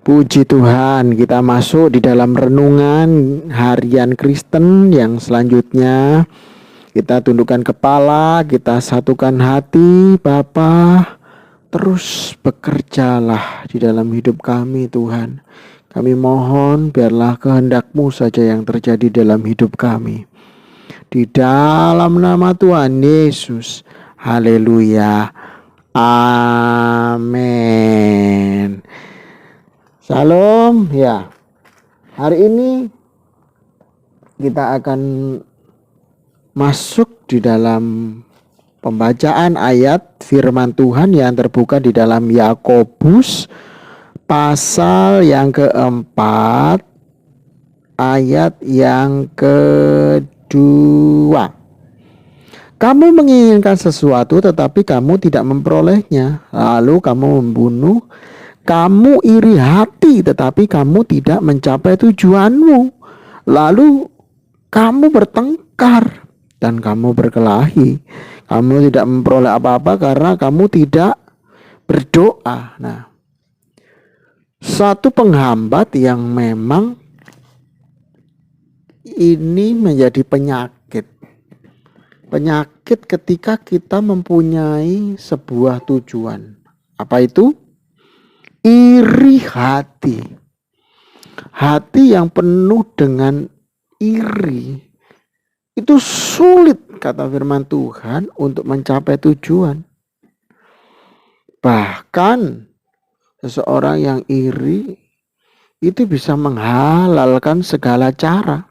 Puji Tuhan, kita masuk di dalam renungan harian Kristen yang selanjutnya. Kita tundukkan kepala, kita satukan hati. Bapa, terus bekerjalah di dalam hidup kami Tuhan. Kami mohon biarlah kehendak-Mu saja yang terjadi dalam hidup kami. Di dalam nama Tuhan Yesus. Haleluya. Amin. Salam ya. Hari ini kita akan masuk di dalam pembacaan ayat firman Tuhan yang terbuka di dalam Yakobus pasal yang keempat ayat yang kedua. Kamu menginginkan sesuatu tetapi kamu tidak memperolehnya, lalu kamu membunuh. Kamu iri hati tetapi kamu tidak mencapai tujuanmu. Lalu kamu bertengkar dan kamu berkelahi. Kamu tidak memperoleh apa-apa karena kamu tidak berdoa. Nah, satu penghambat yang memang ini menjadi penyakit. Penyakit ketika kita mempunyai sebuah tujuan. Apa itu? Iri hati. Hati yang penuh dengan iri itu sulit, kata firman Tuhan, untuk mencapai tujuan. Bahkan seseorang yang iri itu bisa menghalalkan segala cara.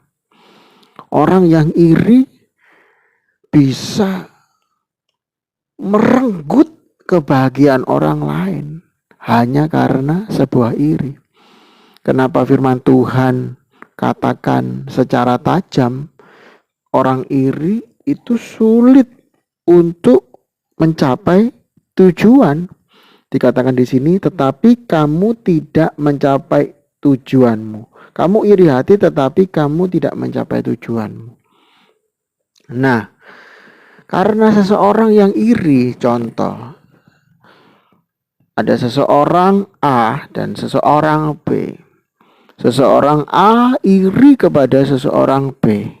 Orang yang iri bisa merenggut kebahagiaan orang lain hanya karena sebuah iri. Kenapa firman Tuhan katakan secara tajam, orang iri itu sulit untuk mencapai tujuan. Dikatakan di sini, tetapi kamu tidak mencapai tujuanmu. Kamu iri hati tetapi kamu tidak mencapai tujuanmu. Nah, karena seseorang yang iri, contoh, ada seseorang A dan seseorang B. Seseorang A iri kepada seseorang B.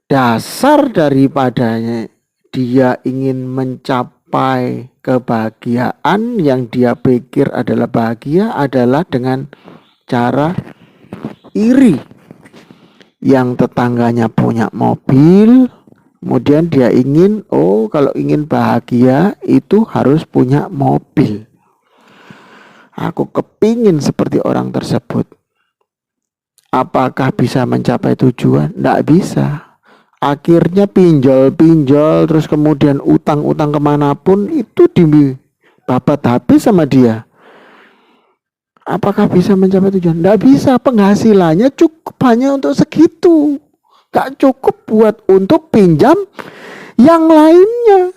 Dasar daripadanya dia ingin mencapai kebahagiaan yang dia pikir adalah bahagia adalah dengan cara iri. Yang tetangganya punya mobil, kemudian dia ingin, kalau ingin bahagia itu harus punya mobil. Aku kepingin seperti orang tersebut. Apakah bisa mencapai tujuan? Tidak bisa. Akhirnya pinjol, terus kemudian utang kemanapun itu dibabat habis sama dia. Apakah bisa mencapai tujuan? Tidak bisa. Penghasilannya cukup hanya untuk segitu. Gak cukup buat untuk pinjam yang lainnya.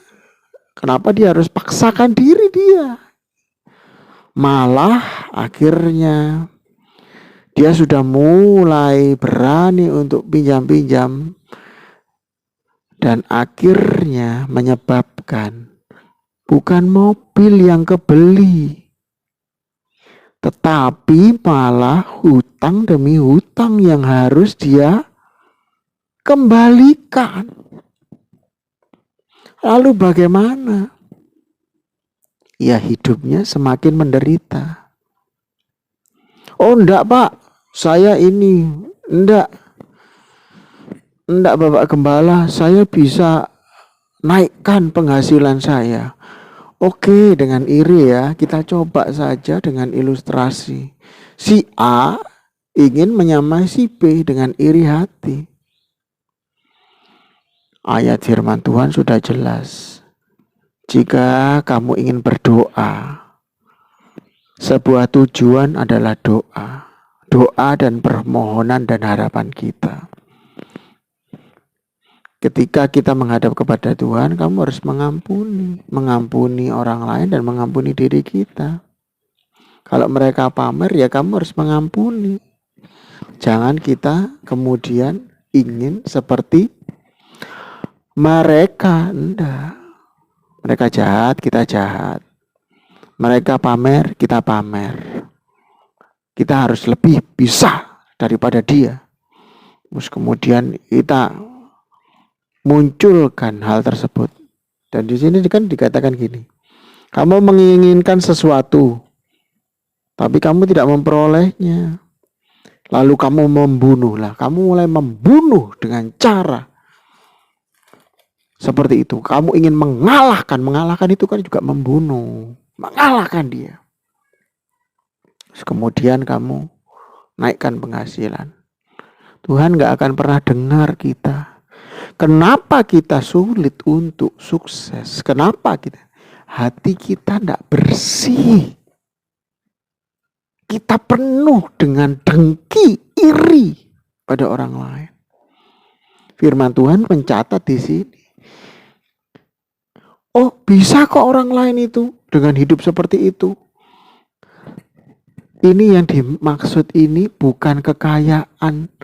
Kenapa dia harus paksakan diri dia? Malah akhirnya dia sudah mulai berani untuk pinjam-pinjam dan akhirnya menyebabkan bukan mobil yang kebeli, tetapi malah hutang demi hutang yang harus dia kembalikan. Lalu bagaimana? Ya, hidupnya semakin menderita. Oh enggak Pak, saya ini enggak Bapak Gembala, saya bisa naikkan penghasilan saya. Oke, dengan iri ya, kita coba saja dengan ilustrasi. Si A ingin menyamai si B dengan iri hati. Ayat firman Tuhan sudah jelas. Jika kamu ingin berdoa, sebuah tujuan adalah doa. Doa dan permohonan dan harapan kita. Ketika kita menghadap kepada Tuhan, kamu harus mengampuni orang lain dan mengampuni diri kita. Kalau mereka pamer, ya kamu harus mengampuni. Jangan kita kemudian ingin seperti mereka. Enggak. Mereka jahat, kita jahat. Mereka pamer, kita pamer. Kita harus lebih bisa daripada dia. Terus kemudian kita munculkan hal tersebut. Dan di sini kan dikatakan gini, kamu menginginkan sesuatu, tapi kamu tidak memperolehnya. Lalu kamu membunuhlah. Kamu mulai membunuh dengan cara seperti itu. Kamu ingin mengalahkan. Mengalahkan itu kan juga membunuh. Mengalahkan dia. Terus kemudian kamu naikkan penghasilan. Tuhan gak akan pernah dengar kita. Kenapa kita sulit untuk sukses? Kenapa kita? Hati kita gak bersih. Kita penuh dengan dengki, iri pada orang lain. Firman Tuhan mencatat di sini. Oh, bisa kok orang lain itu dengan hidup seperti itu. Ini yang dimaksud ini bukan kekayaan.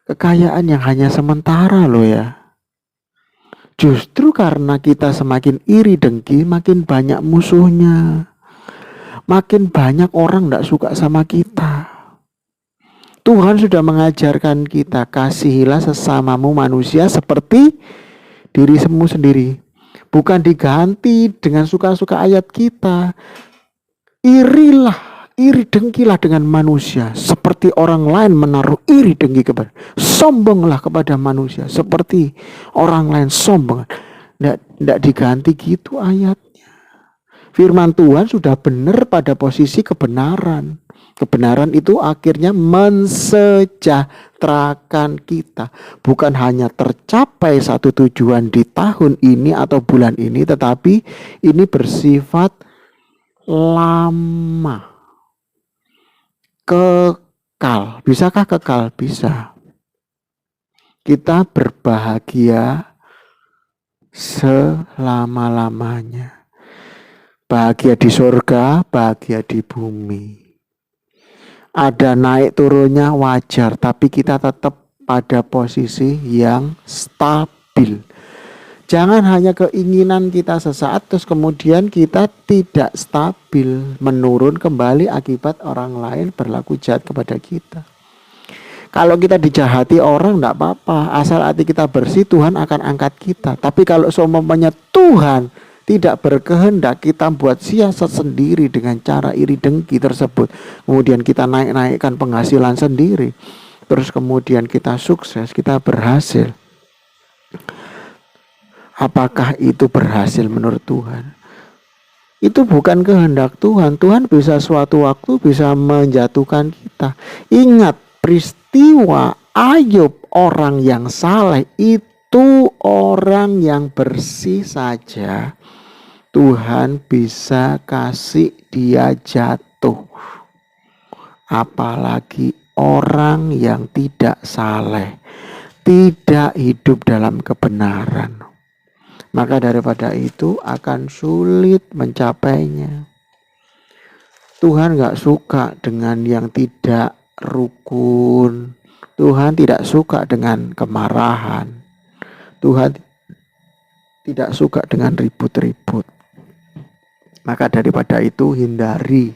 Kekayaan yang hanya sementara loh ya. Justru karena kita semakin iri dengki, makin banyak musuhnya. Makin banyak orang tidak suka sama kita. Tuhan sudah mengajarkan kita, kasihilah sesamamu manusia seperti dirimu sendiri. Bukan diganti dengan suka-suka ayat kita. Iri dengkilah dengan manusia seperti orang lain menaruh iri dengki kepada. Sombonglah kepada manusia seperti orang lain sombong. Tidak diganti gitu ayat. Firman Tuhan sudah benar pada posisi kebenaran. Kebenaran itu akhirnya mensejahterakan kita. Bukan hanya tercapai satu tujuan di tahun ini atau bulan ini, tetapi ini bersifat lama. Kekal. Bisakah kekal? Bisa. Kita berbahagia selama-lamanya. Bahagia di surga, bahagia di bumi. Ada naik turunnya wajar, tapi kita tetap pada posisi yang stabil. Jangan hanya keinginan kita sesaat terus kemudian kita tidak stabil, menurun kembali akibat orang lain berlaku jahat kepada kita. Kalau kita dijahati orang tidak apa-apa, asal hati kita bersih, Tuhan akan angkat kita. Tapi kalau seumpamanya Tuhan tidak berkehendak, kita buat siasat sendiri dengan cara iri dengki tersebut. Kemudian kita naikkan penghasilan sendiri. Terus kemudian kita sukses, kita berhasil. Apakah itu berhasil menurut Tuhan? Itu bukan kehendak Tuhan. Tuhan bisa suatu waktu bisa menjatuhkan kita. Ingat peristiwa Ayub, orang yang saleh itu orang yang bersih saja. Tuhan bisa kasih dia jatuh. Apalagi orang yang tidak saleh, tidak hidup dalam kebenaran. Maka daripada itu akan sulit mencapainya. Tuhan gak suka dengan yang tidak rukun. Tuhan tidak suka dengan kemarahan. Tuhan tidak suka dengan ribut-ribut. Maka daripada itu hindari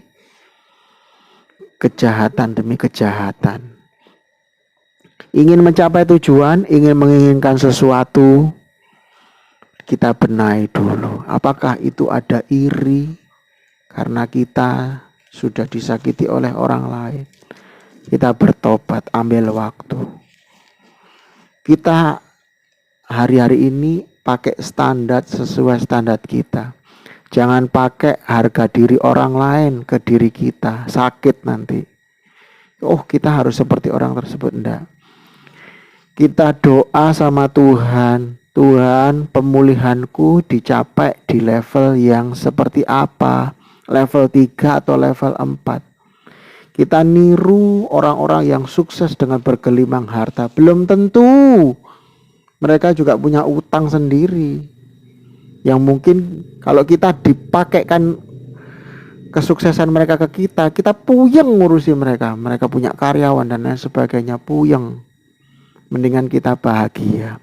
kejahatan demi kejahatan. Ingin mencapai tujuan, ingin menginginkan sesuatu, kita benahi dulu. Apakah itu ada iri karena kita sudah disakiti oleh orang lain? Kita bertobat, ambil waktu. Kita hari-hari ini pakai standar sesuai standar kita. Jangan pakai harga diri orang lain ke diri kita. Sakit nanti. Oh, kita harus seperti orang tersebut. Enggak. Kita doa sama Tuhan. Tuhan, pemulihanku dicapai di level yang seperti apa? Level 3 atau level 4? Kita niru orang-orang yang sukses dengan bergelimang harta. Belum tentu. Mereka juga punya utang sendiri. Yang mungkin kalau kita dipakaikan kesuksesan mereka ke kita, kita puyeng ngurusi mereka. Mereka punya karyawan dan lain sebagainya, puyeng. Mendingan kita bahagia.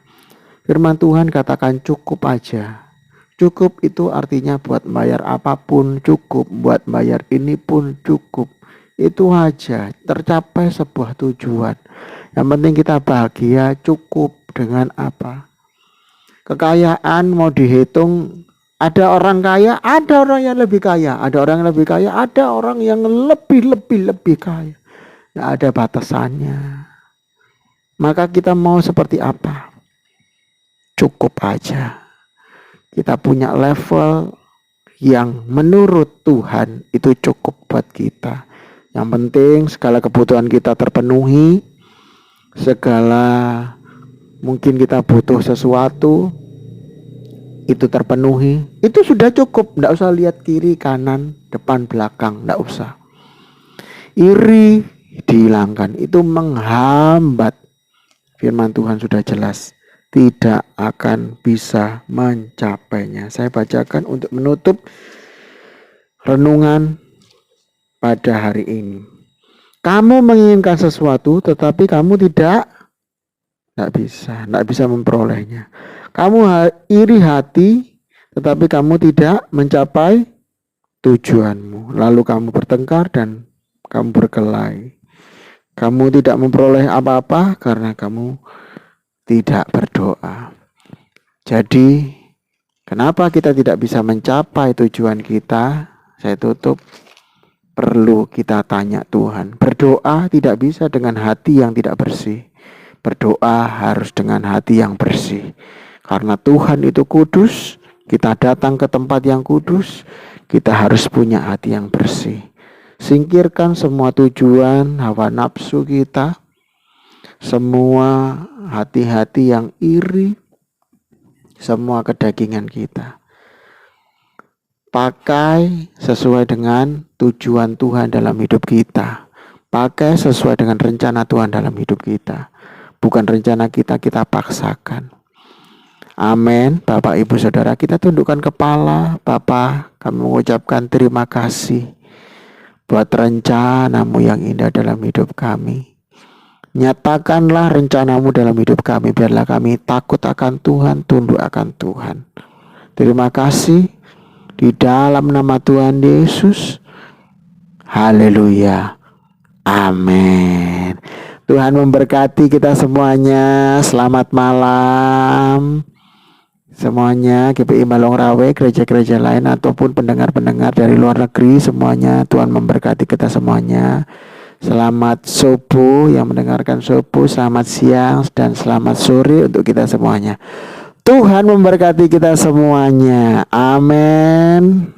Firman Tuhan katakan cukup aja. Cukup itu artinya buat bayar apapun cukup, buat bayar ini pun cukup. Itu aja, tercapai sebuah tujuan. Yang penting kita bahagia, cukup dengan apa. Kekayaan mau dihitung, ada orang kaya, ada orang yang lebih kaya, ada orang yang lebih kaya, ada orang yang lebih kaya. Tidak ada batasannya. Maka kita mau seperti apa? Cukup aja. Kita punya level yang menurut Tuhan itu cukup buat kita. Yang penting segala kebutuhan kita terpenuhi, segala mungkin kita butuh sesuatu itu terpenuhi, itu sudah cukup. Tidak usah lihat kiri, kanan, depan, belakang, tidak usah. Iri dihilangkan, itu menghambat. Firman Tuhan sudah jelas, tidak akan bisa mencapainya. Saya bacakan untuk menutup renungan pada hari ini. Kamu menginginkan sesuatu tetapi kamu tidak bisa memperolehnya. Kamu iri hati tetapi kamu tidak mencapai tujuanmu. Lalu kamu bertengkar dan kamu berkelahi. Kamu tidak memperoleh apa-apa karena kamu tidak berdoa. Jadi, kenapa kita tidak bisa mencapai tujuan kita? Saya tutup. Perlu kita tanya Tuhan. Berdoa tidak bisa dengan hati yang tidak bersih. Berdoa harus dengan hati yang bersih. Karena Tuhan itu kudus, kita datang ke tempat yang kudus, kita harus punya hati yang bersih. Singkirkan semua tujuan, hawa nafsu kita, semua hati-hati yang iri, semua kedagingan kita. Pakai sesuai dengan tujuan Tuhan dalam hidup kita. Pakai sesuai dengan rencana Tuhan dalam hidup kita. Bukan rencana kita paksakan. Amin. Bapak, Ibu, Saudara, kita tundukkan kepala. Bapak, kami mengucapkan terima kasih buat rencana-Mu yang indah dalam hidup kami. Nyatakanlah rencana-Mu dalam hidup kami. Biarlah kami takut akan Tuhan, tunduk akan Tuhan. Terima kasih. Di dalam nama Tuhan Yesus. Haleluya. Amin. Tuhan memberkati kita semuanya. Selamat malam semuanya. GPI Malongrawe, gereja-gereja lain ataupun pendengar-pendengar dari luar negeri, semuanya Tuhan memberkati kita semuanya. Selamat subuh yang mendengarkan subuh, selamat siang dan selamat sore untuk kita semuanya. Tuhan memberkati kita semuanya. Amin.